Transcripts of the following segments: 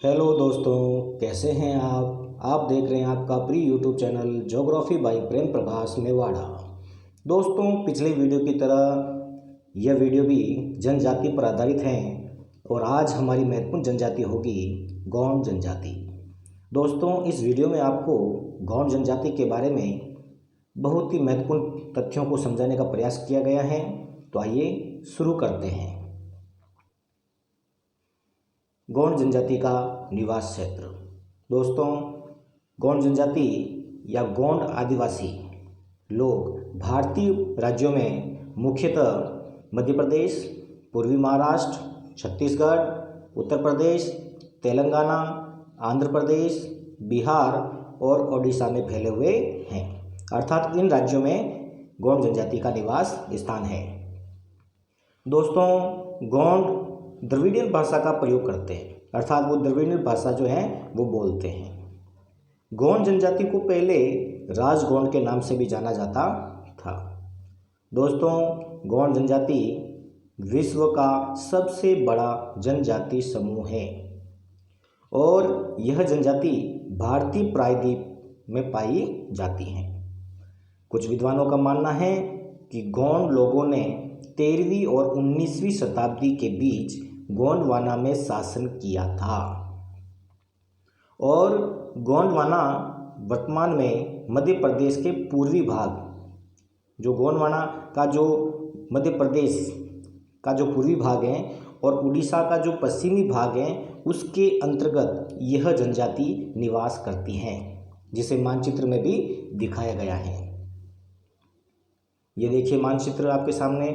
Hello दोस्तों, कैसे हैं आप देख रहे हैं आपका प्रिय YouTube channel geography by Prem Prakash Mewada. दोस्तों, पिछले वीडियो की तरह यह वीडियो भी जनजाति पर आधारित है और आज हमारी महत्वपूर्ण जनजाति होगी गौंड जनजाति। दोस्तों, इस वीडियो में आपको गौंड जनजाति के बारे में बहुत ही महत्वपूर्ण तथ्यों को समझाने का प्रयास किया गया है। तो आइए शुरू करते हैं। गौंड जनजाति का निवास क्षेत्र। दोस्तों, गौंड जनजाति या गौंड आदिवासी लोग भारतीय राज्यों में मुख्यतः मध्य प्रदेश, पूर्वी महाराष्ट्र, छत्तीसगढ़, उत्तर प्रदेश, तेलंगाना, आंध्र प्रदेश, बिहार और ओडिशा में फैले हुए हैं। अर्थात इन राज्यों में गौंड जनजाति का निवास स्थान है। दोस्तों, गौंड द्रविडियन भाषा का प्रयोग करते हैं, अर्थात वो द्रविडियन भाषा जो है वो बोलते हैं। गौंड जनजाति को पहले राजगौंड के नाम से भी जाना जाता था। दोस्तों, गौंड जनजाति विश्व का सबसे बड़ा जनजाति समूह है और यह जनजाति भारतीय प्रायद्वीप में पाई जाती है। कुछ विद्वानों का मानना है कि गौंड लोगों ने 13वीं और 19वीं शताब्दी के बीच गोंडवाना में शासन किया था और गोंडवाना वर्तमान में मध्य प्रदेश के पूर्वी भाग, जो गोंडवाना का जो मध्य प्रदेश का जो पूर्वी भाग है और उड़ीसा का जो पश्चिमी भाग है, उसके अंतर्गत यह जनजाति निवास करती है, जिसे मानचित्र में भी दिखाया गया है। ये देखिए मानचित्र आपके सामने,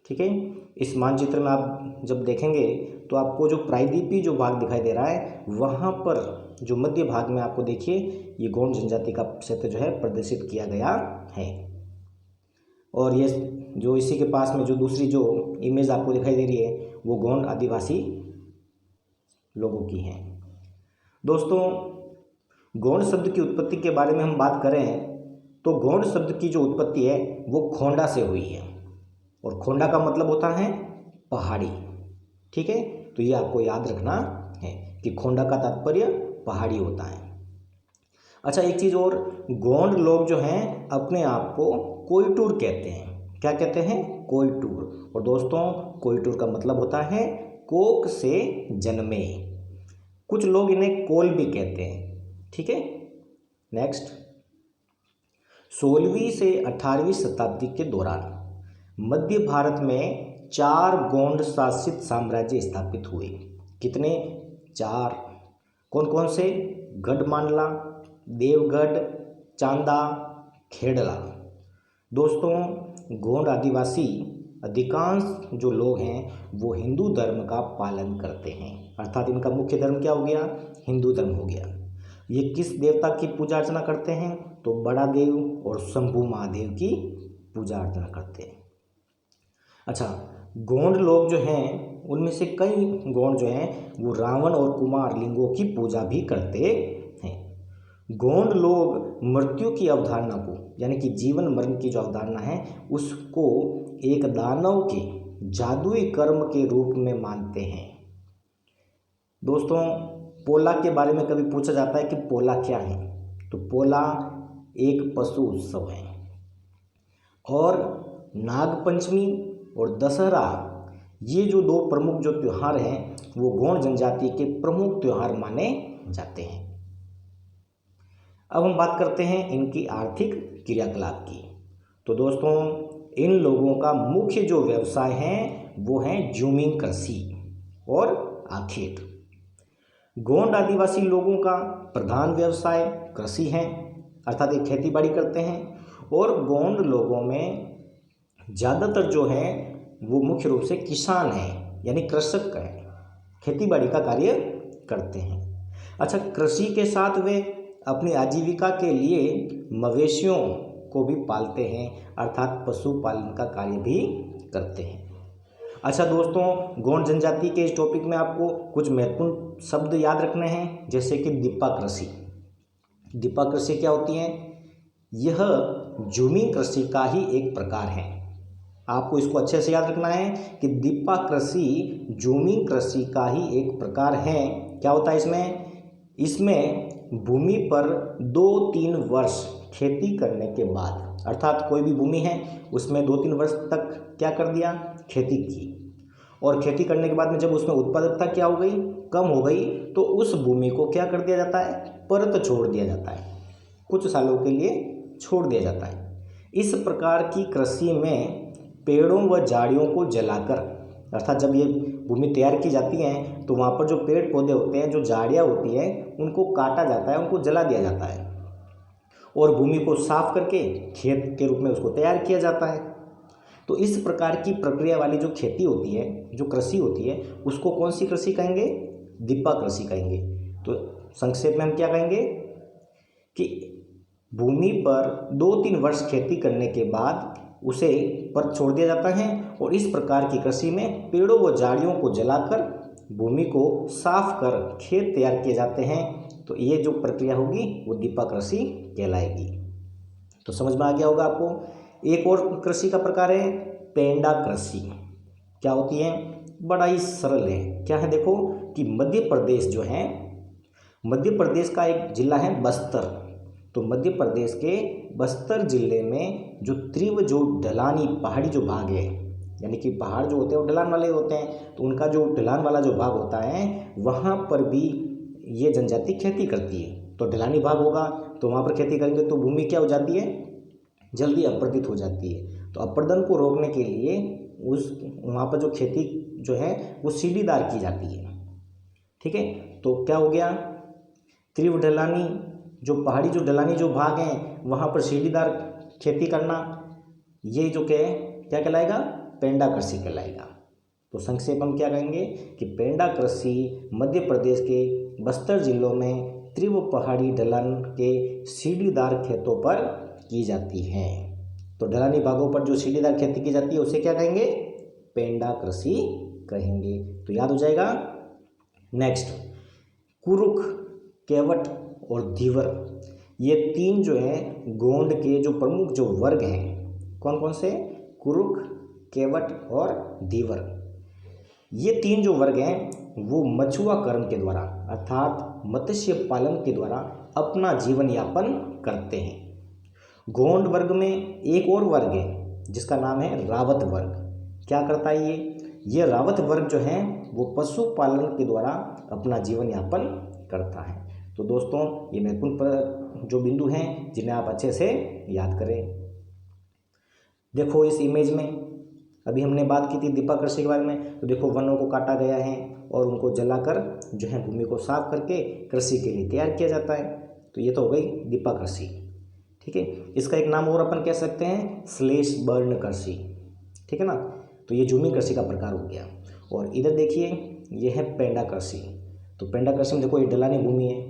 ठीक है। इस मानचित्र में आप जब देखेंगे तो आपको जो प्रायद्वीपीय जो भाग दिखाई दे रहा है, वहाँ पर जो मध्य भाग में आपको देखिए ये गौंड जनजाति का क्षेत्र जो है प्रदर्शित किया गया है। और ये जो इसी के पास में जो दूसरी जो इमेज आपको दिखाई दे रही है वो गौंड आदिवासी लोगों की है। दोस्तों, गौंड शब्द की उत्पत्ति के बारे में हम बात करें तो गौंड शब्द की जो उत्पत्ति है वो खोंडा से हुई है और खोंडा का मतलब होता है पहाड़ी, ठीक है। तो ये आपको याद रखना है कि खोंडा का तात्पर्य पहाड़ी होता है। अच्छा, एक चीज़ और, गौंड लोग जो हैं अपने आप को कोयटूर कहते हैं। क्या कहते हैं? कोयटूर। और दोस्तों, कोयटूर का मतलब होता है कोक से जन्मे। कुछ लोग इन्हें कोल भी कहते हैं, ठीक है। नेक्स्ट, 16वीं से 18वीं शताब्दी के दौरान मध्य भारत में 4 गौंड शासित साम्राज्य स्थापित हुए। कितने? 4। कौन कौन से? गढ़मांडला, देवगढ़, चांदा, खेड़ला। दोस्तों, गौंड आदिवासी अधिकांश जो लोग हैं वो हिंदू धर्म का पालन करते हैं, अर्थात इनका मुख्य धर्म क्या हो गया? हिंदू धर्म हो गया। ये किस देवता की पूजा अर्चना करते हैं? तो बड़ा देव और शंभू महादेव की पूजा अर्चना करते हैं। अच्छा, गौंड लोग जो हैं उनमें से कई गौंड जो हैं वो रावण और कुमार लिंगों की पूजा भी करते हैं। गौंड लोग मृत्यु की अवधारणा को, यानी कि जीवन मरण की जो अवधारणा है उसको एक दानव के जादुई कर्म के रूप में मानते हैं। दोस्तों, पोला के बारे में कभी पूछा जाता है कि पोला क्या है, तो पोला एक पशु उत्सव है और नागपंचमी और दशहरा, ये जो 2 प्रमुख जो त्यौहार हैं वो गौंड जनजाति के प्रमुख त्यौहार माने जाते हैं। अब हम बात करते हैं इनकी आर्थिक क्रियाकलाप की। तो दोस्तों, इन लोगों का मुख्य जो व्यवसाय है वो है जूमिंग कृषि और आखेट। गौंड आदिवासी लोगों का प्रधान व्यवसाय कृषि है, अर्थात ये खेती बाड़ी करते हैं और गौंड लोगों में ज़्यादातर जो है वो मुख्य रूप से किसान हैं, यानी कृषक हैं, खेती बाड़ी का कार्य करते हैं। अच्छा, कृषि के साथ वे अपनी आजीविका के लिए मवेशियों को भी पालते हैं, अर्थात पशुपालन का कार्य भी करते हैं। अच्छा दोस्तों, गौंड जनजाति के इस टॉपिक में आपको कुछ महत्वपूर्ण शब्द याद रखने हैं, जैसे कि दीपा कृषि। दीपा कृषि क्या होती है? यह जूमिंग कृषि का ही एक प्रकार है। आपको इसको अच्छे से याद रखना है कि दीपा कृषि जूमिंग कृषि का ही एक प्रकार है। क्या होता है इसमें भूमि पर 2-3 वर्ष खेती करने के बाद, अर्थात कोई भी भूमि है उसमें 2-3 वर्ष तक क्या कर दिया, खेती की, और खेती करने के बाद में जब उसमें उत्पादकता क्या हो गई, कम हो गई, तो उस भूमि को क्या कर दिया जाता है, परत छोड़ दिया जाता है, कुछ सालों के लिए छोड़ दिया जाता है। इस प्रकार की कृषि में पेड़ों व झाड़ियों को जलाकर, अर्थात जब ये भूमि तैयार की जाती है तो वहाँ पर जो पेड़ पौधे होते हैं, जो झाड़ियाँ होती हैं, उनको काटा जाता है, उनको जला दिया जाता है और भूमि को साफ करके खेत के रूप में उसको तैयार किया जाता है। तो इस प्रकार की प्रक्रिया वाली जो खेती होती है, जो कृषि होती है, उसको कौन सी कृषि कहेंगे, दीपा कृषि कहेंगे। तो संक्षेप में हम क्या कहेंगे कि भूमि पर 2-3 वर्ष खेती करने के बाद उसे पर छोड़ दिया जाता है और इस प्रकार की कृषि में पेड़ों व झाड़ियों को जलाकर भूमि को साफ कर खेत तैयार किए जाते हैं। तो ये जो प्रक्रिया होगी वो दीपा कृषि कहलाएगी। तो समझ में आ गया होगा आपको। एक और कृषि का प्रकार है पेंडा कृषि। क्या होती है, बड़ा ही सरल है। क्या है, देखो कि मध्य प्रदेश जो है, मध्य प्रदेश का एक जिला है बस्तर। तो मध्य प्रदेश के बस्तर जिले में जो तीव्र जो ढलानी पहाड़ी जो भाग है, यानी कि पहाड़ जो होते हैं वो ढलान वाले होते हैं, तो उनका जो ढलान वाला जो भाग होता है वहाँ पर भी ये जनजाति खेती करती है। तो ढलानी भाग होगा तो वहाँ पर खेती करेंगे तो भूमि क्या हो जाती है, जल्दी अपरदित हो जाती है। तो अपरदन को रोकने के लिए उस वहाँ पर जो खेती जो है वो सीढ़ीदार की जाती है। ठीक है, तो क्या हो गया, तीव्र ढलानी जो पहाड़ी जो ढलानी जो भाग हैं वहाँ पर सीढ़ीदार खेती करना, ये जो क्या कहलाएगा, पेंडा कृषि कहलाएगा। तो संक्षेप हम क्या कहेंगे कि पेंडा कृषि मध्य प्रदेश के बस्तर जिलों में तीव्र पहाड़ी ढलान के सीढ़ीदार खेतों पर की जाती है। तो ढलानी भागों पर जो सीढ़ीदार खेती की जाती है उसे क्या कहेंगे, पेंडा कृषि कहेंगे। तो याद हो जाएगा। नेक्स्ट, कुरुख, केवट और धीवर, ये 3 जो है गोंड के जो प्रमुख जो वर्ग हैं, कौन कौन से, कुरुख, केवट और धीवर। ये 3 जो वर्ग हैं वो मछुआ कर्म के द्वारा, अर्थात मत्स्य पालन के द्वारा अपना जीवन यापन करते हैं। गोंड वर्ग में एक और वर्ग है जिसका नाम है रावत वर्ग। क्या करता है ये रावत वर्ग जो है वो पशुपालन के द्वारा अपना जीवन यापन करता है। तो दोस्तों ये महत्वपूर्ण जो बिंदु हैं जिन्हें आप अच्छे से याद करें। देखो इस इमेज में अभी हमने बात की थी दीपा कृषि के बारे में। तो देखो वनों को काटा गया है और उनको जलाकर जो है भूमि को साफ करके कृषि के लिए तैयार किया जाता है। तो ये तो हो गई दीपा कृषि। ठीक है, इसका एक नाम और अपन कह सकते हैं स्लेश बर्न कृषि। ठीक है ना, तो ये जूमिंग कृषि का प्रकार हो गया। और इधर देखिए ये है पेंडा कृषि। तो पेंडा कृषि में देखो ये ढलानी भूमि है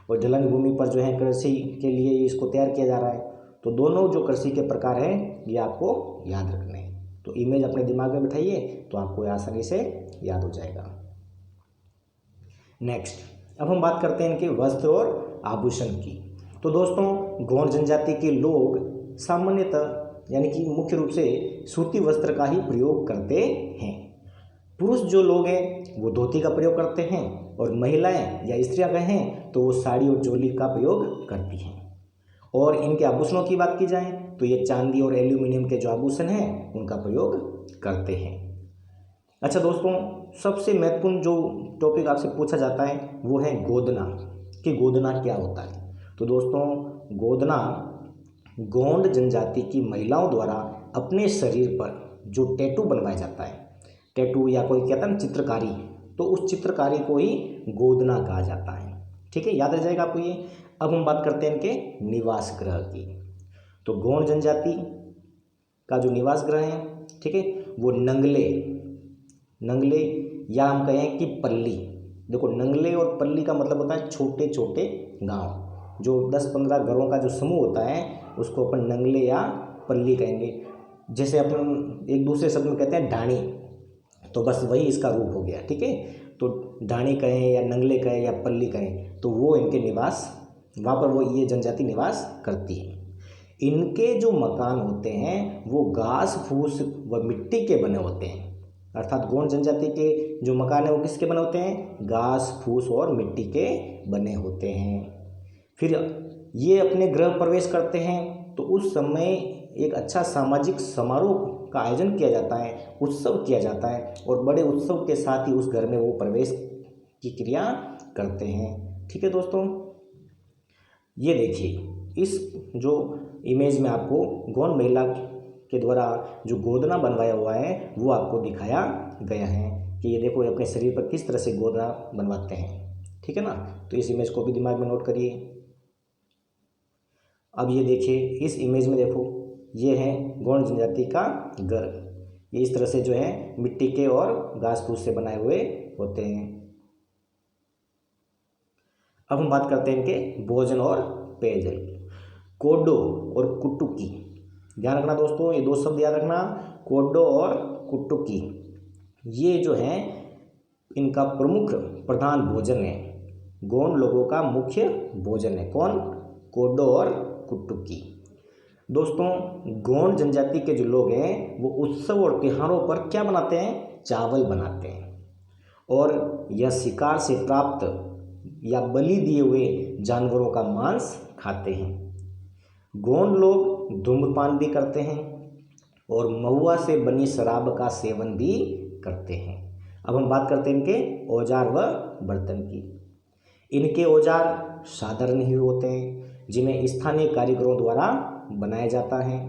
और ढलानी भूमि पर जो है कृषि के लिए इसको तैयार किया जा रहा है। तो दोनों जो कृषि के प्रकार हैं ये आपको याद रखने हैं। तो इमेज अपने दिमाग में बिठाइए तो आपको आसानी से याद हो जाएगा। नेक्स्ट, अब हम बात करते हैं इनके वस्त्र और आभूषण की। तो दोस्तों गोंड जनजाति के लोग सामान्यतः यानी कि मुख्य रूप से सूती वस्त्र का ही प्रयोग करते हैं। पुरुष जो लोग हैं वो धोती का प्रयोग करते हैं और महिलाएं या स्त्रियां कहें तो वो साड़ी और चोली का प्रयोग करती हैं। और इनके आभूषणों की बात की जाए तो ये चांदी और एल्यूमिनियम के जो आभूषण हैं उनका प्रयोग करते हैं। अच्छा दोस्तों, सबसे महत्वपूर्ण जो टॉपिक आपसे पूछा जाता है वो है गोदना, कि गोदना क्या होता है। तो दोस्तों गोदना गोंड जनजाति की महिलाओं द्वारा अपने शरीर पर जो टैटू बनवाया जाता है, टैटू या कोई कहता है ना चित्रकारी, तो उस चित्रकारी को ही गोदना कहा जाता है। ठीक है, याद रह जाएगा आपको ये। अब हम बात करते हैं इनके निवास गृह की। तो गोंड जनजाति का जो निवास गृह है, ठीक है, वो नंगले या हम कहें कि पल्ली। देखो नंगले और पल्ली का मतलब होता है छोटे छोटे गांव। जो 10-15 घरों का जो समूह होता है उसको अपन नंगले या पल्ली कहेंगे। जैसे अपन एक दूसरे शब्द में कहते हैं ढाणी, तो बस वही इसका रूप हो गया। ठीक है, तो ढाणी कहें या नंगले कहें या पल्ली कहें तो वो इनके निवास, वहाँ पर वो ये जनजाति निवास करती है। इनके जो मकान होते हैं वो घास फूस व मिट्टी के बने होते हैं। अर्थात गोंड जनजाति के जो मकान है वो किसके बने होते हैं? घास फूस और मिट्टी के बने होते हैं। फिर ये अपने गृह प्रवेश करते हैं तो उस समय एक अच्छा सामाजिक समारोह का आयोजन किया जाता है, उत्सव किया जाता है और बड़े उत्सव के साथ ही उस घर में वो प्रवेश की क्रिया करते हैं। ठीक है दोस्तों, ये देखिए इस जो इमेज में आपको गोंड महिला के द्वारा जो गोदना बनवाया हुआ है वो आपको दिखाया गया है कि ये देखो अपने शरीर पर किस तरह से गोदना बनवाते हैं। ठीक है ना, तो इस इमेज को भी दिमाग में नोट करिए। अब ये देखिए इस इमेज में देखो ये है गोंड जनजाति का घर। ये इस तरह से जो है मिट्टी के और घास फूस से बनाए हुए होते हैं। अब हम बात करते हैं इनके भोजन और पेयजल। कोडो और कुटुकी, ध्यान रखना दोस्तों, ये दो शब्द याद रखना, कोडो और कुटुकी। ये जो है इनका प्रमुख प्रधान भोजन है, गोंड लोगों का मुख्य भोजन है। कौन? कोडो और कुटुकी। दोस्तों गोंड जनजाति के जो लोग हैं वो उत्सव और त्योहारों पर क्या बनाते हैं? चावल बनाते हैं और यह शिकार से प्राप्त या बलि दिए हुए जानवरों का मांस खाते हैं। गोंड लोग धूम्रपान भी करते हैं और महुआ से बनी शराब का सेवन भी करते हैं। अब हम बात करते हैं इनके औजार व बर्तन की। इनके औजार साधारण ही होते हैं जिन्हें स्थानीय कारीगरों द्वारा बनाया जाता है।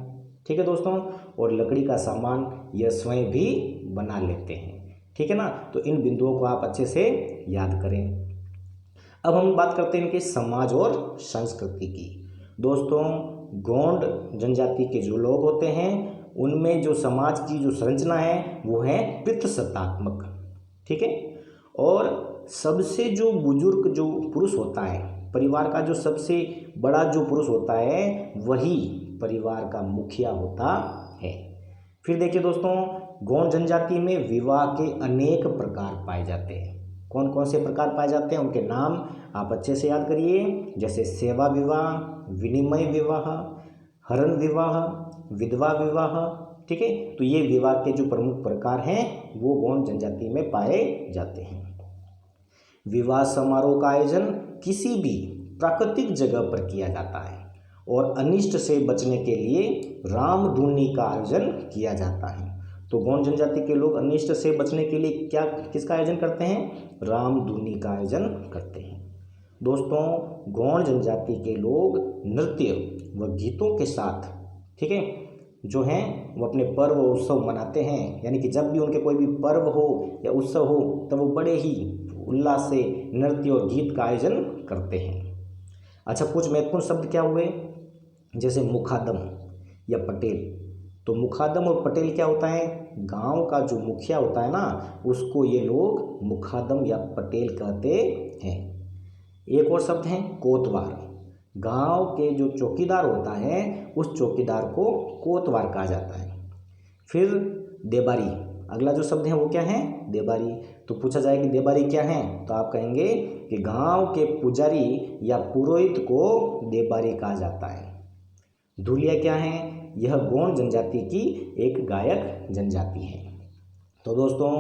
ठीक है दोस्तों, और लकड़ी का सामान यह स्वयं भी बना लेते हैं। ठीक है ना, तो इन बिंदुओं को आप अच्छे से याद करें। अब हम बात करते हैं इनके समाज और संस्कृति की। दोस्तों गोंड जनजाति के जो लोग होते हैं उनमें जो समाज की जो संरचना है वो है पितृसत्तात्मक। ठीक है, और सबसे जो बुजुर्ग जो पुरुष होता है, परिवार का जो सबसे बड़ा जो पुरुष होता है वही परिवार का मुखिया होता है। फिर देखिए दोस्तों गोंड जनजाति में विवाह के अनेक प्रकार पाए जाते हैं। कौन कौन से प्रकार पाए जाते हैं उनके नाम आप अच्छे से याद करिए, जैसे सेवा विवाह, विनिमय विवाह, हरण विवाह, विधवा विवाह। ठीक है, तो ये विवाह के जो प्रमुख प्रकार हैं वो गोंड जनजाति में पाए जाते हैं। विवाह समारोह का आयोजन किसी भी प्राकृतिक जगह पर किया जाता है और अनिष्ट से बचने के लिए रामधुनी का आयोजन किया जाता है। तो गोंड जनजाति के लोग अनिष्ट से बचने के लिए क्या किसका आयोजन करते हैं? रामधुनी का आयोजन करते हैं। दोस्तों गोंड जनजाति के लोग नृत्य व गीतों के साथ, ठीक है, जो हैं वो अपने पर्व और उत्सव मनाते हैं। यानी कि जब भी उनके कोई भी पर्व हो या उत्सव हो तब वो बड़े ही उल्लास से नृत्य और गीत का आयोजन करते हैं। अच्छा, कुछ महत्वपूर्ण शब्द क्या हुए? जैसे मुखादम या पटेल। तो मुखादम और पटेल क्या होता है? गांव का जो मुखिया होता है ना उसको ये लोग मुखादम या पटेल कहते हैं। एक और शब्द है कोतवार। गांव के जो चौकीदार होता है उस चौकीदार को कोतवार कहा जाता है। फिर देबारी, अगला जो शब्द है वो क्या है? देबारी। तो पूछा जाए कि देबारी क्या है तो आप कहेंगे कि गांव के पुजारी या पुरोहित को देबारी कहा जाता है। धुलिया क्या है? यह गोंड जनजाति की एक गायक जनजाति है। तो दोस्तों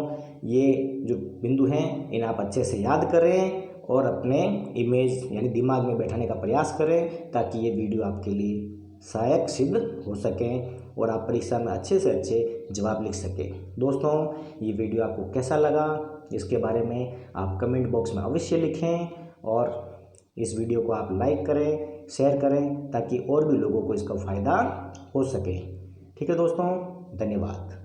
ये जो बिंदु हैं इन्हें आप अच्छे से याद करें और अपने इमेज यानी दिमाग में बैठाने का प्रयास करें ताकि ये वीडियो आपके लिए सहायक सिद्ध हो सकें और आप परीक्षा में अच्छे से अच्छे जवाब लिख सकें। दोस्तों ये वीडियो आपको कैसा लगा इसके बारे में आप कमेंट बॉक्स में अवश्य लिखें और इस वीडियो को आप लाइक करें, शेयर करें ताकि और भी लोगों को इसका फ़ायदा हो सके। ठीक है दोस्तों, धन्यवाद।